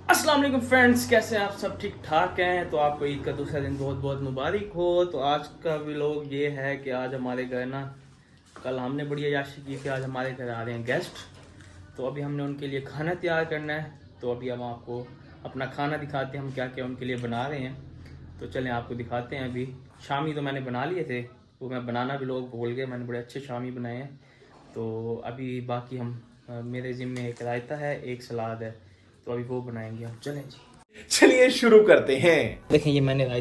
अस्सलाम वालेकुम फ्रेंड्स, कैसे हैं आप? सब ठीक ठाक हैं? तो आपको ईद का दूसरा दिन बहुत बहुत मुबारक हो। तो आज का व्लॉग ये है कि आज हमारे घर ना, कल हमने बड़ी अय्याशी की कि आज हमारे घर आ रहे हैं गेस्ट। तो अभी हमने उनके लिए खाना तैयार करना है। तो अभी हम आपको अपना खाना दिखाते हैं, हम क्या क्या उनके लिए बना रहे हैं। तो चलें आपको दिखाते हैं। अभी शामी तो मैंने बना लिए थे, वो मैं बनाना भी लोग भूल गए, मैंने बड़े अच्छे शामी बनाए हैं। तो अभी बाकी हम मेरे ज़िम्मे एक रायता है, एक सलाद है, तो अभी वो बनाएंगे हम। चलें जी, चलिए शुरू करते हैं। देखें ये मैंने रायता